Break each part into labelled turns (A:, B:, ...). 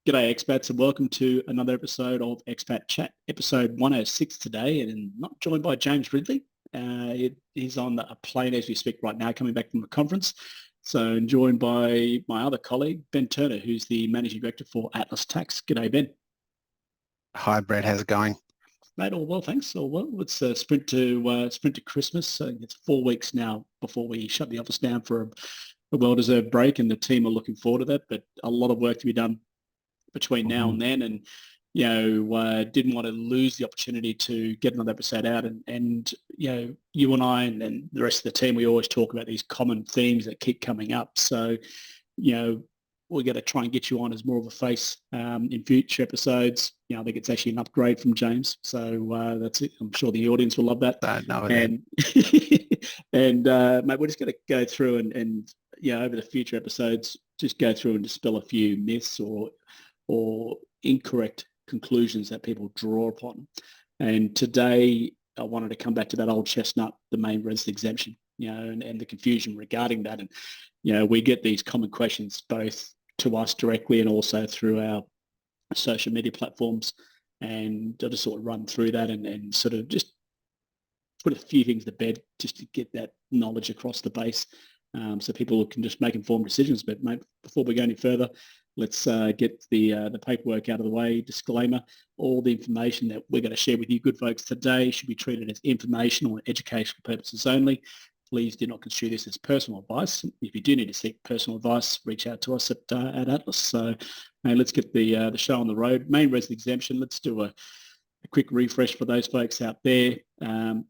A: G'day expats and welcome to another episode of Expat Chat, episode 106 today, and not joined by James Ridley. He's on a plane as we speak right now, coming back from a conference. So joined by my other colleague, Ben Turner, who's the Managing Director for Atlas Tax. G'day, Ben.
B: Hi, Brett. How's it going?
A: Mate, all well, thanks. All well. Let's sprint to Christmas. So it's 4 weeks now before we shut the office down for a well-deserved break, and the team are looking forward to that, but a lot of work to be done between now and then, and didn't want to lose the opportunity to get another episode out, and you and I and the rest of the team, we always talk about these common themes that keep coming up. So we're going to try and get you on as more of a face in future episodes. I think it's actually an upgrade from James, so that's it. I'm sure the audience will love that. And mate, we're just going to go through and over the future episodes, just go through and dispel a few myths or incorrect conclusions that people draw upon. And today I wanted to come back to that old chestnut, the main residence exemption, and the confusion regarding that. And, we get these common questions both to us directly and also through our social media platforms. And I'll just sort of run through that and sort of just put a few things to bed just to get that knowledge across the base, so people can just make informed decisions. But mate, before we go any further, let's get the paperwork out of the way. Disclaimer, all the information that we're going to share with you good folks today should be treated as informational and educational purposes only. Please do not construe this as personal advice. If you do need to seek personal advice, reach out to us at Atlas. So let's get the show on the road. Main residence exemption, let's do a quick refresh for those folks out there.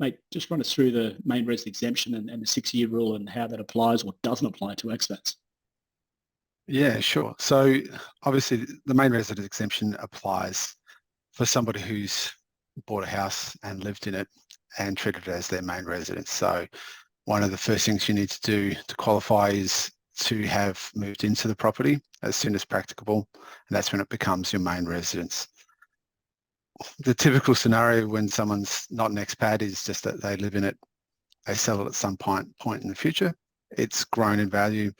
A: Mate, just run us through the main residence exemption and the 6-year rule and how that applies or doesn't apply to expats.
B: Yeah, sure. So obviously the main residence exemption applies for somebody who's bought a house and lived in it and treated it as their main residence. So one of the first things you need to do to qualify is to have moved into the property as soon as practicable, and that's when it becomes your main residence. The typical scenario when someone's not an expat is just that they live in it, they sell it at some point in the future, it's grown in value,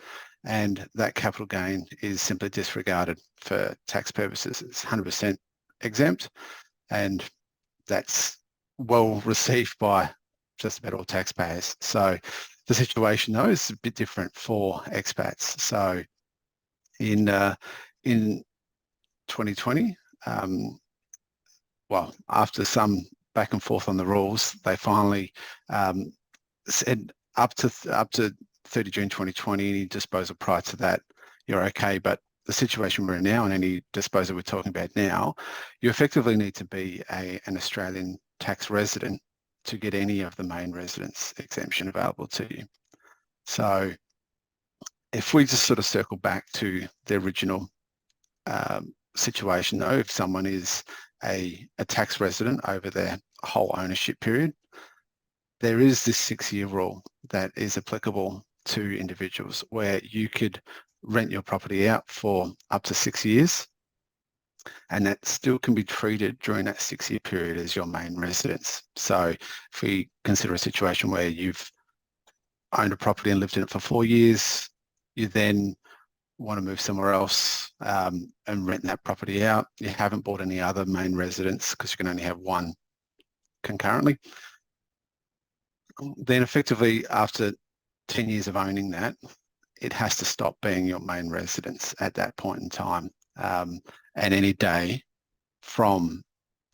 B: and that capital gain is simply disregarded for tax purposes. It's 100% exempt, and that's well received by just about all taxpayers. So the situation though is a bit different for expats. So in 2020, after some back and forth on the rules, they finally said up to 30 June 2020, any disposal prior to that, you're okay. But the situation we're in now, and any disposal we're talking about now, you effectively need to be an Australian tax resident to get any of the main residence exemption available to you. So if we just sort of circle back to the original situation though, if someone is a tax resident over their whole ownership period, there is this 6-year rule that is applicable to individuals where you could rent your property out for up to 6 years, and that still can be treated during that 6-year period as your main residence. So if we consider a situation where you've owned a property and lived in it for 4 years, you then want to move somewhere else and rent that property out, you haven't bought any other main residence because you can only have one concurrently, then effectively after 10 years of owning that, it has to stop being your main residence at that point in time. And any day from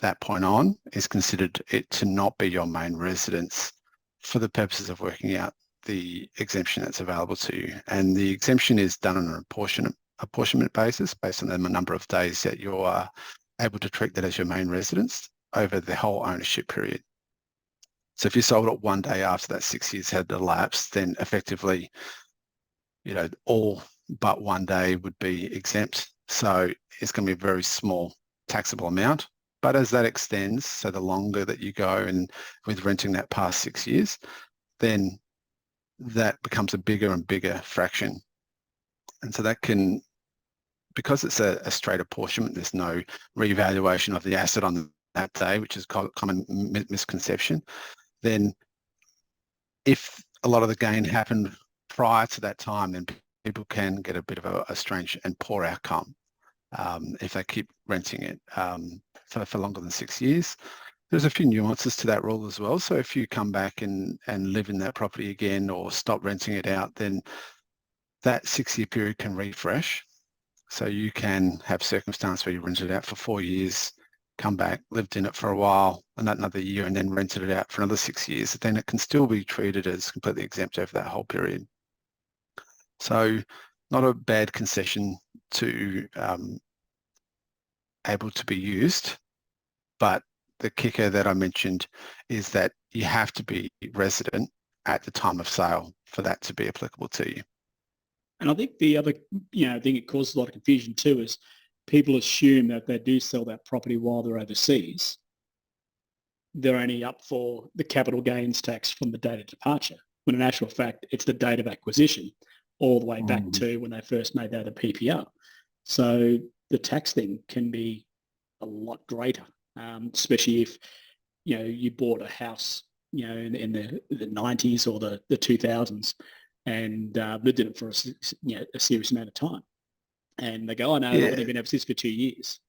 B: that point on is considered it to not be your main residence for the purposes of working out the exemption that's available to you. And the exemption is done on an apportionment basis based on the number of days that you are able to treat that as your main residence over the whole ownership period. So if you sold it one day after that 6 years had elapsed, then effectively, all but 1 day would be exempt. So it's going to be a very small taxable amount. But as that extends, so the longer that you go and with renting that past 6 years, then that becomes a bigger and bigger fraction. And so that can, because it's a straight apportionment, there's no revaluation of the asset on that day, which is a common misconception. Then if a lot of the gain happened prior to that time, then people can get a bit of a strange and poor outcome. if they keep renting it for longer than 6 years. There's a few nuances to that rule as well. So if you come back and live in that property again or stop renting it out, then that 6-year period can refresh. So you can have circumstance where you rented it out for 4 years, come back, lived in it for a while, and another year, and then rented it out for another 6 years. Then it can still be treated as completely exempt over that whole period. So not a bad concession to able to be used, but the kicker that I mentioned is that you have to be resident at the time of sale for that to be applicable to you.
A: And I think the other, thing it causes a lot of confusion too is people assume that if they do sell that property while they're overseas, they're only up for the capital gains tax from the date of departure, when in actual fact, it's the date of acquisition all the way back to when they first made that a PPR. So the tax thing can be a lot greater, especially if, you bought a house, in the 90s or the 2000s and lived in it for a serious amount of time. And they go, oh, no, I've only been overseas for 2 years.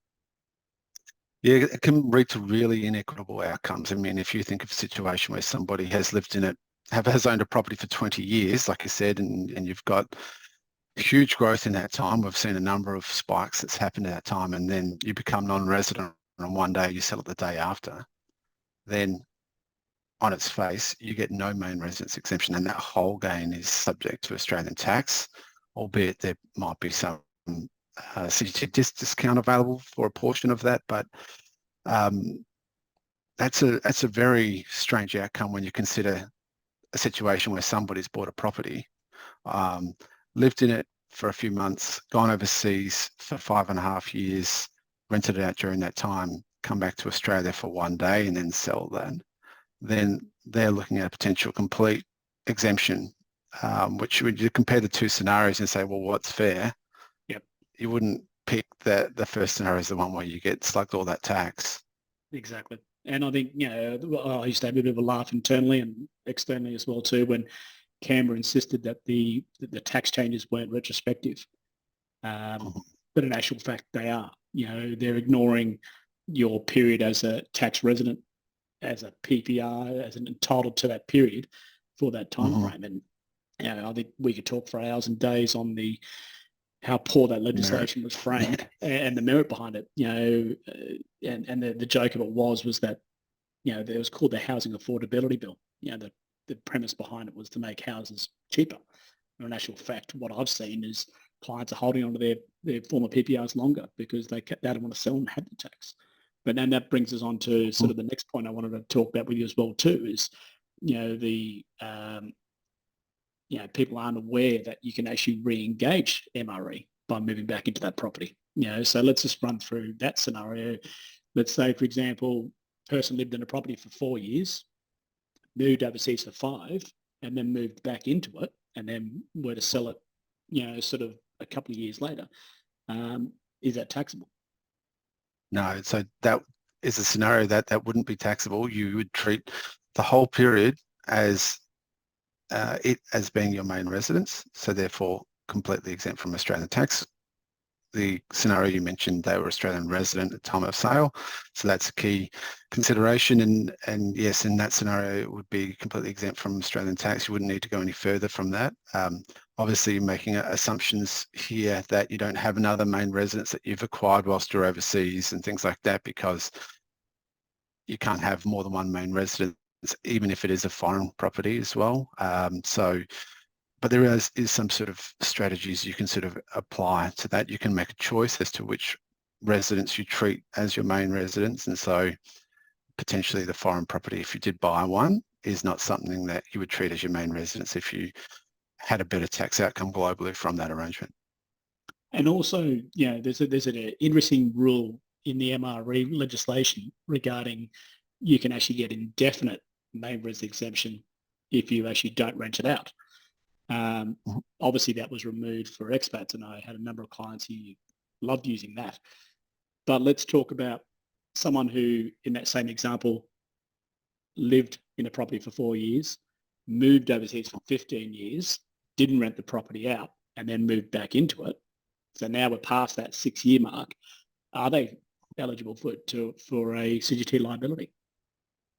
B: Yeah, it can lead to really inequitable outcomes. I mean, if you think of a situation where somebody has lived in it, has owned a property for 20 years, like you said, and you've got huge growth in that time. We've seen a number of spikes that's happened at that time, and then you become non-resident and one day you sell it the day after, then on its face, you get no main residence exemption, and that whole gain is subject to Australian tax, albeit there might be some CGT discount available for a portion of that, but that's a very strange outcome when you consider a situation where somebody's bought a property, lived in it for a few months, gone overseas for 5.5 years, rented it out during that time, come back to Australia for one day and then sell that. Then they're looking at a potential complete exemption, which would you compare the two scenarios and say, well, what's fair?
A: Yep.
B: You wouldn't pick the first scenario as the one where you get slugged all that tax.
A: Exactly. And I think, I used to have a bit of a laugh internally and externally as well too, when Canberra insisted that the tax changes weren't retrospective. But in actual fact, they are. They're ignoring your period as a tax resident, as a PPR, as an entitled to that period for that time frame. And I think we could talk for hours and days on how poor that legislation was framed and the merit behind it. And the joke of it was that it was called the Housing Affordability Bill. The premise behind it was to make houses cheaper. And in actual fact, what I've seen is clients are holding on to their former PPRs longer because they didn't want to sell and had the tax. But then that brings us on to sort of the next point I wanted to talk about with you as well too is, people aren't aware that you can actually re-engage MRE by moving back into that property. So let's just run through that scenario. Let's say, for example, person lived in a property for 4 years, moved overseas for 5, and then moved back into it, and then were to sell it, sort of a couple of years later. Is that taxable?
B: No, so that is a scenario that wouldn't be taxable. You would treat the whole period as as being your main residence, so therefore completely exempt from Australian tax. The scenario you mentioned, they were Australian resident at the time of sale, so that's a key consideration. And yes, in that scenario, it would be completely exempt from Australian tax. You wouldn't need to go any further from that. Obviously, you're making assumptions here that you don't have another main residence that you've acquired whilst you're overseas and things like that, because you can't have more than one main residence, even if it is a foreign property as well. But there is some sort of strategies you can sort of apply to that. You can make a choice as to which residence you treat as your main residence. And so potentially the foreign property, if you did buy one, is not something that you would treat as your main residence if you had a better tax outcome globally from that arrangement.
A: And also, there's an interesting rule in the MRE legislation regarding you can actually get indefinite main residence exemption if you actually don't rent it out. Obviously, that was removed for expats, and I had a number of clients who loved using that. But let's talk about someone who, in that same example, lived in a property for 4 years, moved overseas for 15 years, didn't rent the property out, and then moved back into it. So now we're past that 6-year mark. Are they eligible for a CGT liability?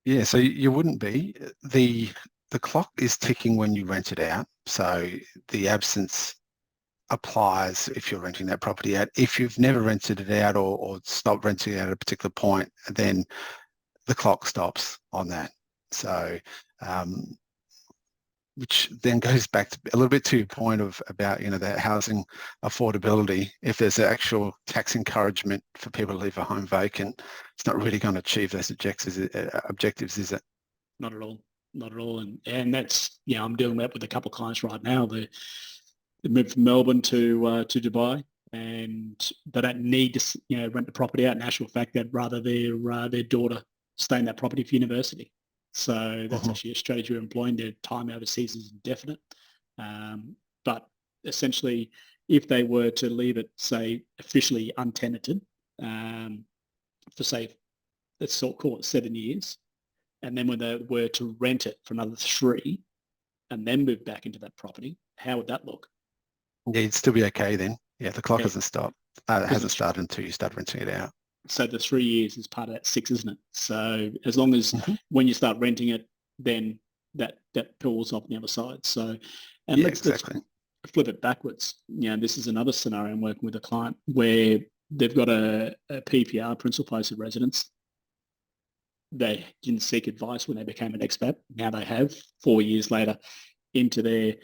B: Yeah, so you wouldn't be. The clock is ticking when you rent it out. So the absence applies if you're renting that property out. If you've never rented it out or stopped renting it at a particular point, then the clock stops on that. So which then goes back to a little bit to your point about the housing affordability. If there's an actual tax encouragement for people to leave a home vacant, it's not really going to achieve those objectives, is it?
A: Not at all. Not at all. And that's, I'm doing that with a couple of clients right now. They moved from Melbourne to Dubai, and they don't need to rent the property out. In actual fact, they'd rather their daughter stay in that property for university. So that's actually a strategy we're employing. Their time overseas is indefinite. But essentially, if they were to leave it, say, officially untenanted for, say, let's call it 7 years, and then when they were to rent it for another 3 and then move back into that property, how would that look?
B: Yeah, you'd still be okay then. Yeah, the clock hasn't stopped. It hasn't started until you start renting it out.
A: So the 3 years is part of that 6, isn't it? So as long as when you start renting it, then that pulls off on the other side. So, and let's flip it backwards. This is another scenario. I'm working with a client where they've got a PPR, principal place of residence. They didn't seek advice when they became an expat. Now they have 4 years later into their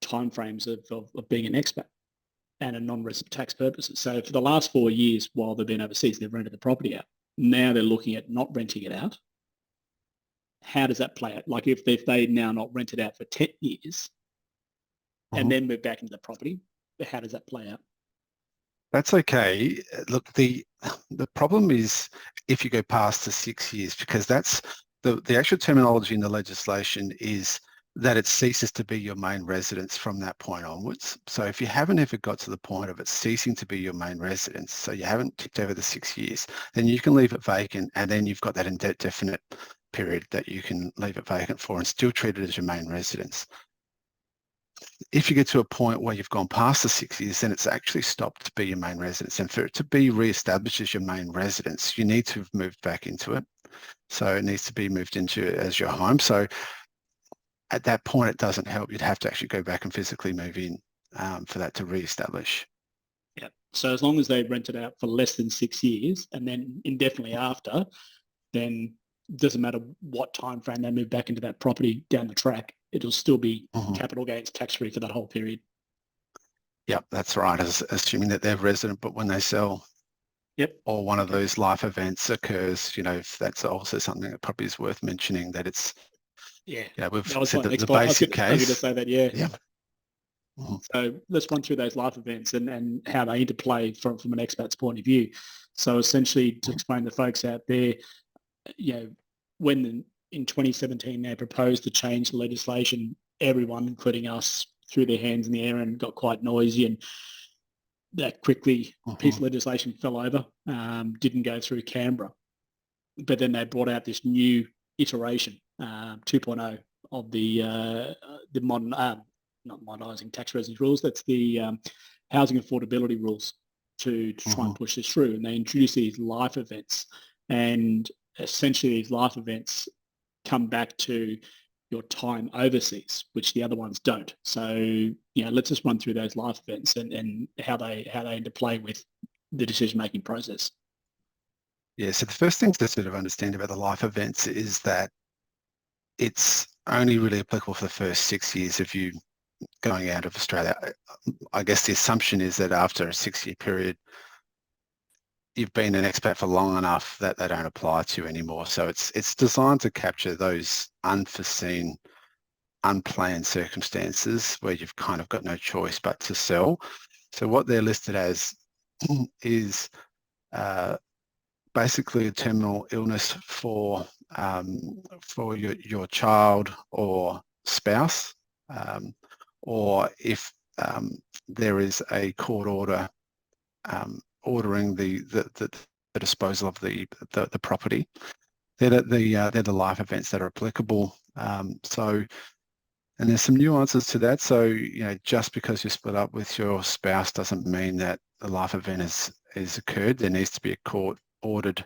A: timeframes of being an expat and a non-resident tax purposes. So for the last 4 years while they've been overseas, they've rented the property out. Now they're looking at not renting it out. How does that play out? Like if they now not rent it out for 10 years and then move back into the property, how does that play out?
B: That's okay. Look, the problem is if you go past the 6 years, because that's the actual terminology in the legislation is that it ceases to be your main residence from that point onwards. So if you haven't ever got to the point of it ceasing to be your main residence, so you haven't ticked over the 6 years, then you can leave it vacant, and then you've got that indefinite period that you can leave it vacant for and still treat it as your main residence. If you get to a point where you've gone past the 6 years, then it's actually stopped to be your main residence. And for it to be re-established as your main residence, you need to have moved back into it. So it needs to be moved into it as your home. So at that point, it doesn't help. You'd have to actually go back and physically move in for that to re-establish.
A: Yeah. So as long as they rent it out for less than 6 years and then indefinitely after, then it doesn't matter what time frame they move back into that property down the track, it'll still be capital gains tax-free for that whole period.
B: Yep, that's right. Assuming that they're resident, but when they sell, or one of those life events occurs, if that's also something that probably is worth mentioning, that it's we've said that the basic case. I was going to say that,
A: yeah. So let's run through those life events and how they interplay from an expat's point of view. So essentially, to explain to folks out there, when in 2017 they proposed to change the legislation, everyone, including us, threw their hands in the air and got quite noisy, and that quickly piece of legislation fell over, didn't go through Canberra. But then they brought out this new iteration, 2.0 of the modern, not modernising tax residence rules, that's the housing affordability rules to try and push this through. And they introduced these life events, and essentially these life events come back to your time overseas, which the other ones don't. So, let's just run through those life events and how they interplay with the decision-making process.
B: Yeah, so the first thing to sort of understand about the life events is that it's only really applicable for the first 6 years of you going out of Australia. I guess the assumption is that after a 6-year period, you've been an expat for long enough that they don't apply to you anymore. So it's designed to capture those unforeseen, unplanned circumstances where you've kind of got no choice but to sell. So what they're listed as is basically a terminal illness for your child or spouse, or if there is a court order ordering the disposal of the property. They're the life events that are applicable. And there's some nuances to that. So, just because you split up with your spouse doesn't mean that the life event is occurred, there needs to be a court-ordered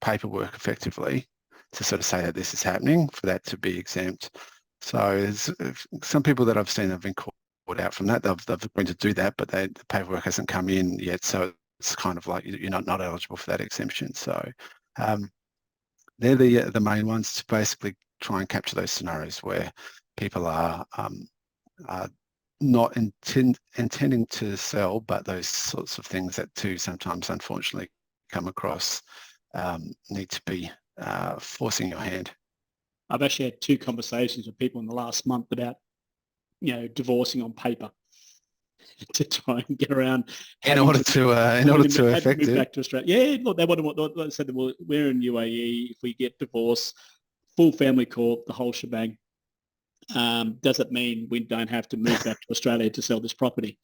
B: paperwork effectively to sort of say that this is happening for that to be exempt. So there's some people that I've seen have been caught out from that. They've agreed to do that, but the paperwork hasn't come in yet. So it's kind of like you're not eligible for that exemption. So they're the main ones to basically try and capture those scenarios where people are not intending to sell, but those sorts of things that too sometimes unfortunately come across need to be forcing your hand.
A: I've actually had 2 conversations with people in the last month about, divorcing on paper to try and get around
B: in order to affect
A: move
B: it.
A: back to Australia. Yeah, look, they said, well, we're in UAE. If we get divorced, full family court, the whole shebang. Does it mean we don't have to move back to Australia to sell this property?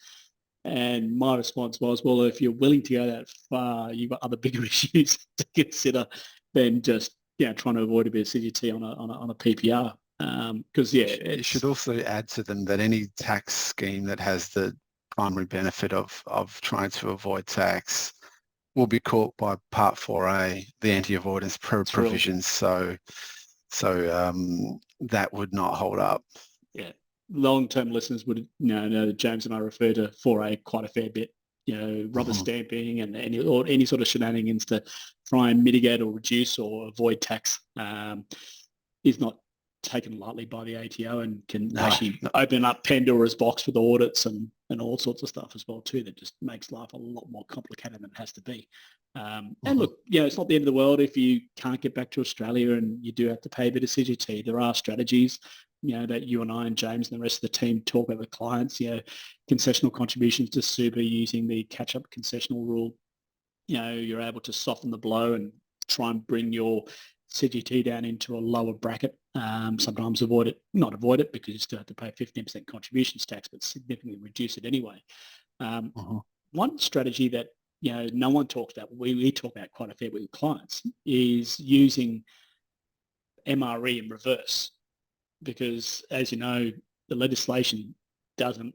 A: And my response was, well, if you're willing to go that far, you've got other bigger issues to consider than just trying to avoid a bit of CGT on a PPR. Because
B: you should also add to them that any tax scheme that has the primary benefit of trying to avoid tax will be caught by Part 4A, the anti-avoidance provisions. So that would not hold up.
A: Yeah, long-term listeners would know that James and I refer to 4A quite a fair bit. Rubber stamping and any sort of shenanigans to try and mitigate or reduce or avoid tax is not taken lightly by the ATO and can actually open up Pandora's box with audits and all sorts of stuff as well too. That just makes life a lot more complicated than it has to be. And look, it's not the end of the world if you can't get back to Australia and you do have to pay a bit of CGT. There are strategies, that you and I and James and the rest of the team talk about with clients, concessional contributions to super using the catch-up concessional rule. You're able to soften the blow and try and bring your CGT down into a lower bracket. Sometimes not avoid it because you still have to pay 15% contributions tax, but significantly reduce it anyway. One strategy that no one talks about, we talk about quite a fair bit with clients, is using MRE in reverse. Because as you know, the legislation doesn't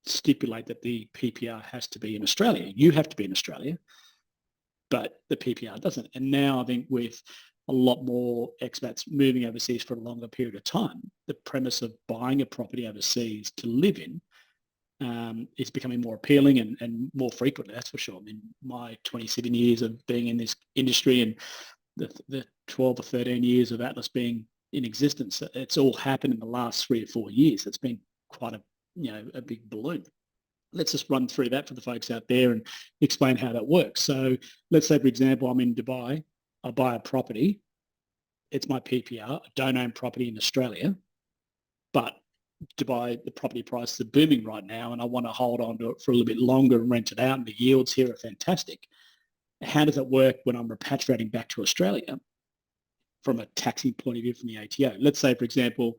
A: stipulate that the PPR has to be in Australia. You have to be in Australia, but the PPR doesn't. And now I think with a lot more expats moving overseas for a longer period of time, the premise of buying a property overseas to live in is becoming more appealing and more frequently, that's for sure. I mean, my 27 years of being in this industry and the 12 or 13 years of Atlas being in existence, it's all happened in the last 3 or 4 years. It's been quite a big balloon. Let's just run through that for the folks out there and explain how that works. So let's say, for example, I'm in Dubai, I buy a property, it's my PPR, I don't own property in Australia, but Dubai, the property prices are booming right now and I want to hold on to it for a little bit longer and rent it out, and the yields here are fantastic. How does it work when I'm repatriating back to Australia from a taxing point of view from the ATO? Let's say, for example,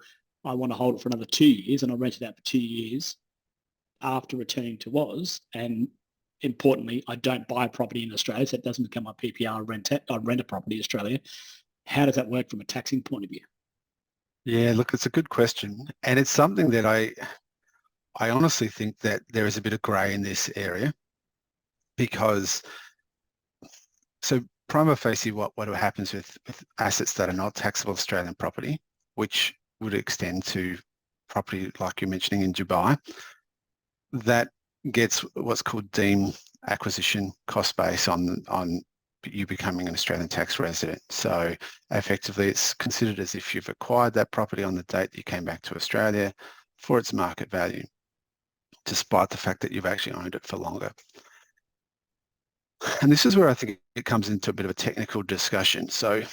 A: I want to hold it for another 2 years and I rent it out for 2 years after returning to Oz, and importantly, I don't buy a property in Australia, so it doesn't become my PPR. I rent a property in Australia. How does that work from a taxing point of view?
B: Yeah, look, it's a good question, and it's something that I honestly think that there is a bit of grey in this area, because so prima facie, what happens with assets that are not taxable Australian property, which would extend to property like you're mentioning in Dubai, that gets what's called deemed acquisition cost base on you becoming an Australian tax resident. So effectively it's considered as if you've acquired that property on the date that you came back to Australia for its market value, despite the fact that you've actually owned it for longer. And this is where I think it comes into a bit of a technical discussion. So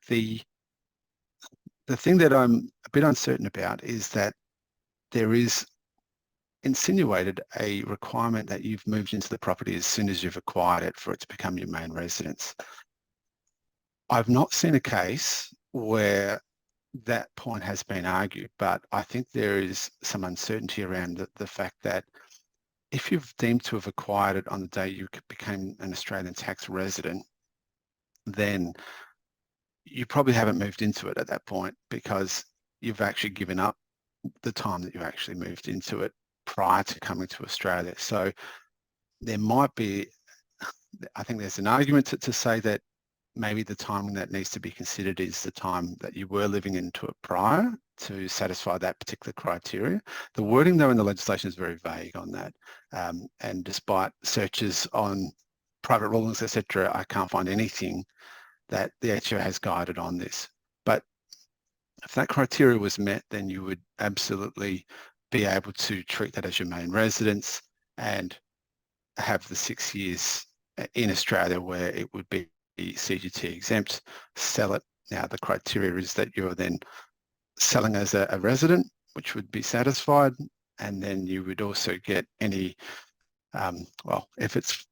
B: the thing that I'm a bit uncertain about is that there is insinuated a requirement that you've moved into the property as soon as you've acquired it for it to become your main residence. I've not seen a case where that point has been argued, but I think there is some uncertainty around the fact that if you've deemed to have acquired it on the day you became an Australian tax resident, then you probably haven't moved into it at that point, because you've actually given up the time that you actually moved into it prior to coming to Australia. So there might be, I think there's an argument to say that maybe the timing that needs to be considered is the time that you were living into it prior to satisfy that particular criteria. The wording though in the legislation is very vague on that. And despite searches on private rulings, etc., I can't find anything that the HO has guided on this. But if that criteria was met, then you would absolutely be able to treat that as your main residence and have the 6 years in Australia where it would be CGT exempt, sell it. Now the criteria is that you're then selling as a resident, which would be satisfied, and then you would also get any, well, if it's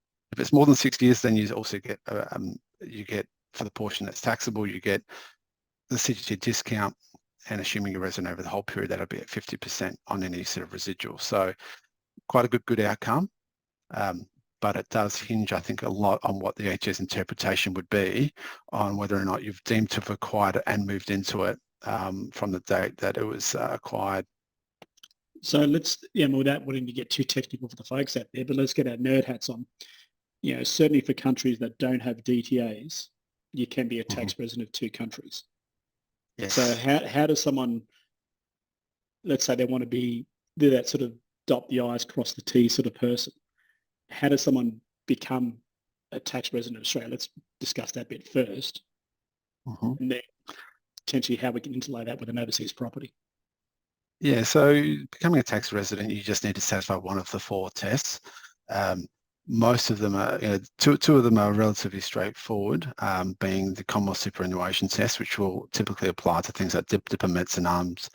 B: more than 6 years, then you also get you get, for the portion that's taxable, you get the CGT discount, and assuming you're resident over the whole period, that'll be at 50% on any sort of residual. So quite a good outcome. But it does hinge, I think, a lot on what the HO's interpretation would be on whether or not you've deemed to have acquired it and moved into it from the date that it was acquired.
A: So let's, without wanting to get too technical for the folks out there, but let's get our nerd hats on. Certainly for countries that don't have DTAs, you can be a tax resident of 2 countries.
B: Yes.
A: So how does someone, let's say they want to be, they're that sort of dot the I's, cross the T's sort of person. How does someone become a tax resident of Australia? Let's discuss that bit first. And then potentially how we can interlay that with an overseas property.
B: Yeah, so becoming a tax resident, you just need to satisfy one of the 4 tests. Most of them are, two of them are relatively straightforward, being the Commonwealth superannuation test, which will typically apply to things like diplomats and arms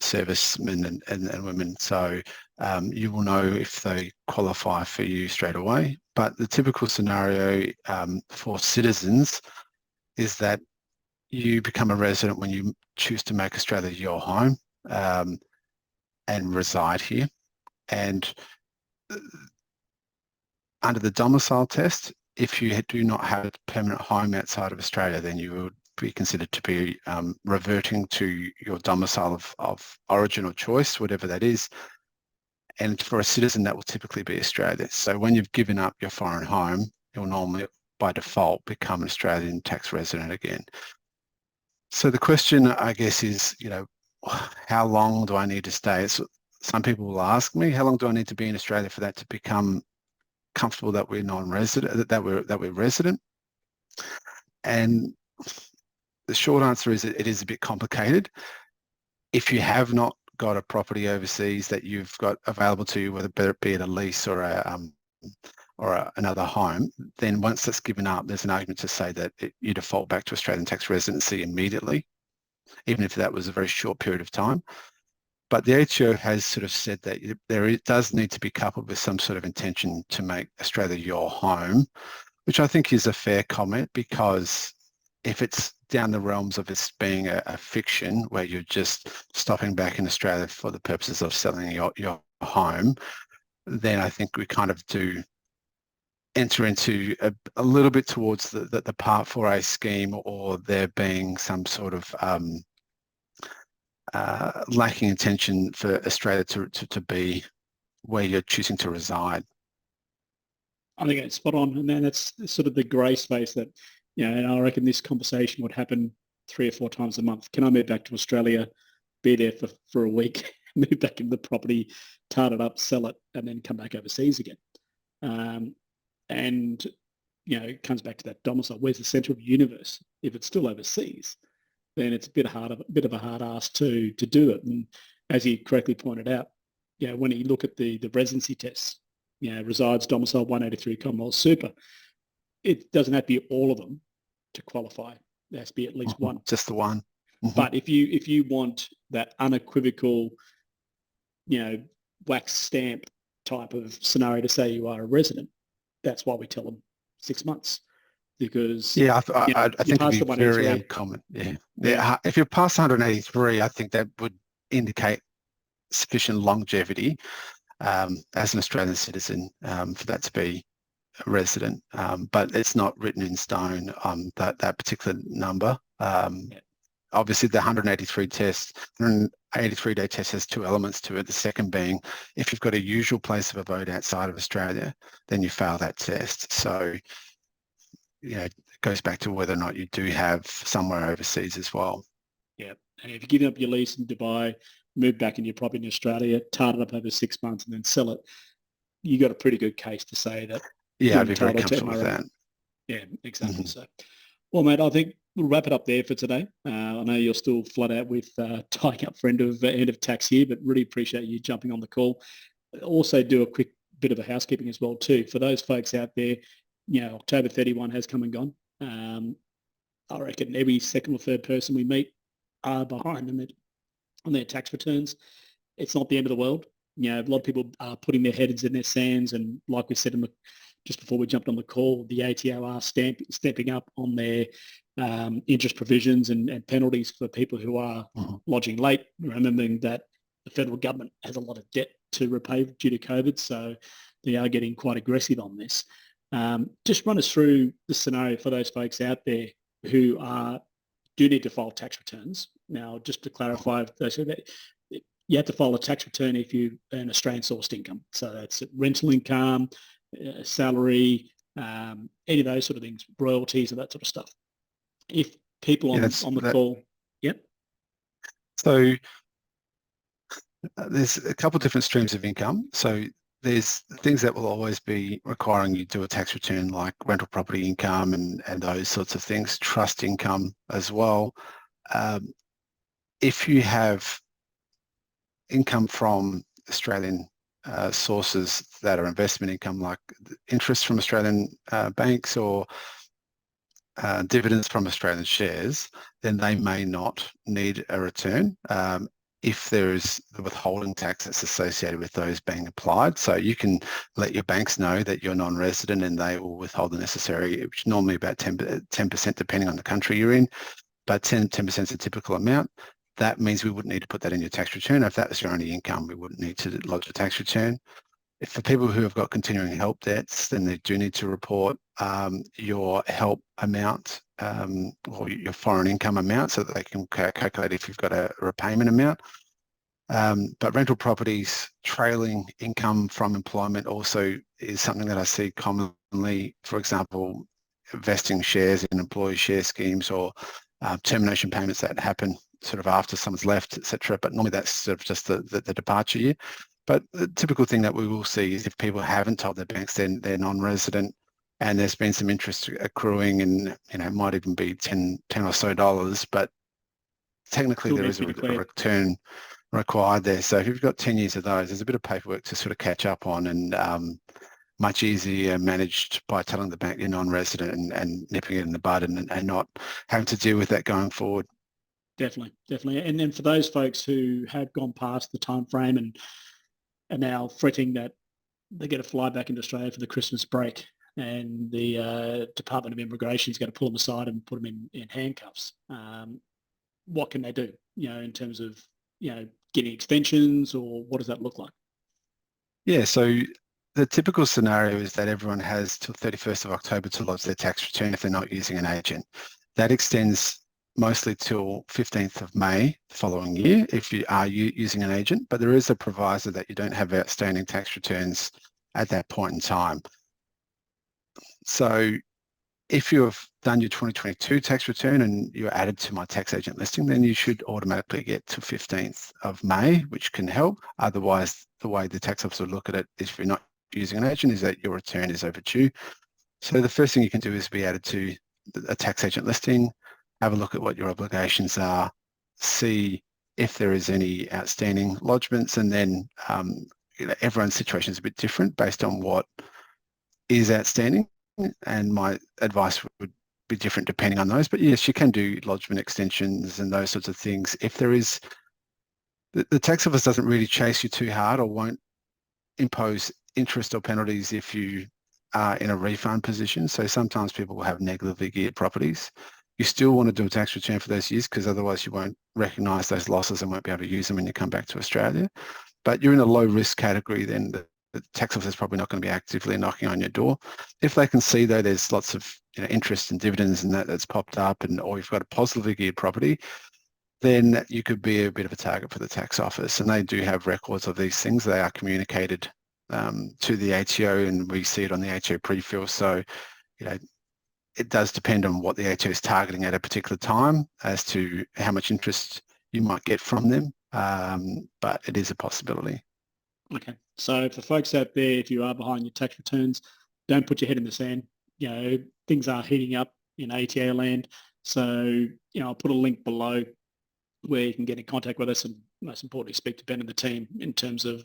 B: servicemen and women. So you will know if they qualify for you straight away. But the typical scenario for citizens is that you become a resident when you choose to make Australia your home and reside here. And under the domicile test, if you do not have a permanent home outside of Australia, then you would be considered to be reverting to your domicile of origin or choice, whatever that is. And for a citizen, that will typically be Australia. So when you've given up your foreign home, you'll normally, by default, become an Australian tax resident again. So the question, I guess, is, how long do I need to stay? Some people will ask me, how long do I need to be in Australia for that to become comfortable that we're non-resident, that we're resident? And the short answer is it is a bit complicated. If you have not got a property overseas that you've got available to you, whether it be a lease or another home, then once that's given up, there's an argument to say that you default back to Australian tax residency immediately, even if that was a very short period of time. But the HO has sort of said that it does need to be coupled with some sort of intention to make Australia your home, which I think is a fair comment, because if it's down the realms of this being a fiction where you're just stopping back in Australia for the purposes of selling your home, then I think we kind of do enter into a little bit towards the Part 4A scheme, or there being some sort of lacking intention for Australia to be where you're choosing to reside.
A: I think it's spot on, and then that's sort of the grey space that, and I reckon this conversation would happen 3 or 4 times a month. Can I move back to Australia, be there for a week, move back into the property, tart it up, sell it, and then come back overseas again? And it comes back to that domicile. Where's the centre of the universe? If it's still overseas, then it's a bit of a hard ask to do it. And as you correctly pointed out, when you look at the residency tests, resides domicile 183 Commonwealth Super, it doesn't have to be all of them to qualify. There has to be at least one.
B: Just the one.
A: But if you want that unequivocal, wax stamp type of scenario to say you are a resident, that's why we tell them 6 months. Because
B: I think it'd be very uncommon. Yeah. If you're past 183, I think that would indicate sufficient longevity as an Australian citizen for that to be a resident. But it's not written in stone that particular number. obviously the 183-day test has two elements to it. The second being, if you've got a usual place of abode outside of Australia, then you fail that test. So, it goes back to whether or not you do have somewhere overseas as well.
A: Yeah, and if you give up your lease in Dubai, move back in your property in Australia, tart it up over 6 months and then sell it, you got a pretty good case to say that
B: Yeah,
A: you're
B: I'd be very
A: entitled to
B: comfortable with
A: MRA.
B: that.
A: Yeah, exactly.
B: Mm-hmm.
A: So, well, mate, I think we'll wrap it up there for today. I know you're still flat out with tying up for end of tax year, but really appreciate you jumping on the call. Also do a quick bit of a housekeeping as well too. For those folks out there, October 31 has come and gone. I reckon every second or third person we meet are behind on their tax returns. It's not the end of the world. A lot of people are putting their heads in their sands, and like we said just before we jumped on the call, the ATO are stepping up on their interest provisions and penalties for people who are lodging late, remembering that the federal government has a lot of debt to repay due to COVID, so they are getting quite aggressive on this. Just run us through the scenario for those folks out there who do need to file tax returns. Now, just to clarify, you have to file a tax return if you earn Australian-sourced income. So that's rental income, salary, any of those sort of things, royalties and that sort of stuff. If people on the call, yep.
B: So there's a couple of different streams of income. So there's things that will always be requiring you to do a tax return, like rental property income and those sorts of things, trust income as well. If you have income from Australian sources that are investment income, like interest from Australian banks or dividends from Australian shares, then they may not need a return if there is the withholding tax that's associated with those being applied. So you can let your banks know that you're non-resident and they will withhold the necessary, which is normally about 10% depending on the country you're in, but 10% is a typical amount. That means we wouldn't need to put that in your tax return. If that was your only income, we wouldn't need to lodge a tax return. If for people who have got continuing help debts, then they do need to report your help amount or your foreign income amount so that they can calculate if you've got a repayment amount. But rental properties, trailing income from employment also is something that I see commonly. For example, vesting shares in employee share schemes or termination payments that happen sort of after someone's left, etc. But normally that's sort of just the departure year. But the typical thing that we will see is if people haven't told their banks they're non-resident and there's been some interest accruing and, it might even be $10 or so, but technically there is a return required there. So if you've got 10 years of those, there's a bit of paperwork to sort of catch up on and much easier managed by telling the bank you're non-resident and nipping it in the bud and not having to deal with that going forward.
A: Definitely. And then for those folks who have gone past the time frame and are now fretting that they get to fly back into Australia for the Christmas break and the Department of Immigration is going to pull them aside and put them in handcuffs, what can they do, in terms of, getting extensions, or what does that look like? Yeah,
B: so the typical scenario is that everyone has till 31st of October to lodge their tax return if they're not using an agent. That extends mostly till 15th of May the following year if you are using an agent, but there is a proviso that you don't have outstanding tax returns at that point in time. So if you have done your 2022 tax return and you're added to my tax agent listing, then you should automatically get to 15th of May, which can help. Otherwise, the way the tax officer would look at it is if you're not using an agent is that your return is overdue. So the first thing you can do is be added to a tax agent listing, have a look at what your obligations are, see if there is any outstanding lodgements, and then everyone's situation is a bit different based on what is outstanding, and my advice would be different depending on those. But yes, you can do lodgement extensions and those sorts of things. If there is, the tax office doesn't really chase you too hard or won't impose interest or penalties if you are in a refund position. So sometimes people will have negatively geared properties. You still want to do a tax return for those years because otherwise you won't recognise those losses and won't be able to use them when you come back to Australia. But you're in a low risk category, then the tax office is probably not going to be actively knocking on your door. If they can see though there's lots of interest and dividends and that's popped up, or you've got a positively geared property, then you could be a bit of a target for the tax office, and they do have records of these things. They are communicated to the ATO, and we see it on the ATO pre-fill. So, you know, it does depend on what the ATO is targeting at a particular time as to how much interest you might get from them, but it is a possibility.
A: Okay, so for folks out there, if you are behind your tax returns, don't put your head in the sand. You know, things are heating up in ATO land. So, you know, I'll put a link below where you can get in contact with us, and most importantly, speak to Ben and the team in terms of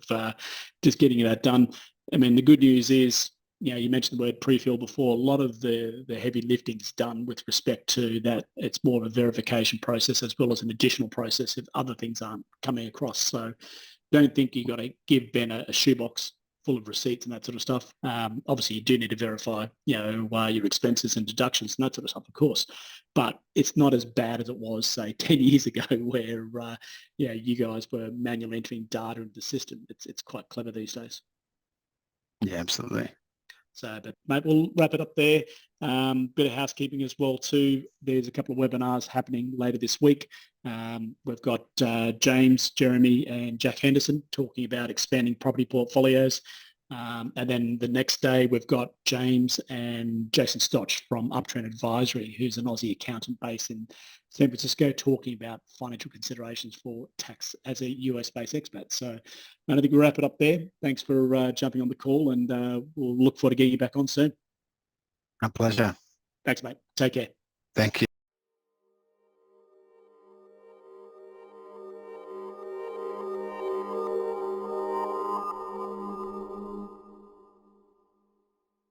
A: just getting that done. I mean, the good news is, you know, you mentioned the word pre-fill before. A lot of the heavy lifting is done with respect to that. It's more of a verification process as well as an additional process if other things aren't coming across. So don't think you got to give Ben a shoebox full of receipts and that sort of stuff. Obviously, you do need to verify, you know, your expenses and deductions and that sort of stuff, of course. But it's not as bad as it was, say, 10 years ago, where you know, you guys were manually entering data into the system. It's quite clever these days.
B: Yeah, absolutely.
A: So, but mate, we'll wrap it up there. Bit of housekeeping as well too. There's a couple of webinars happening later this week. We've got James, Jeremy and Jack Henderson talking about expanding property portfolios. And then the next day we've got James and Jason Stotch from Uptrend Advisory, who's an Aussie accountant based in San Francisco, talking about financial considerations for tax as a US-based expat. So I think we'll wrap it up there. Thanks for jumping on the call, and we'll look forward to getting you back on soon.
B: A pleasure.
A: Thanks, mate. Take care.
B: Thank you.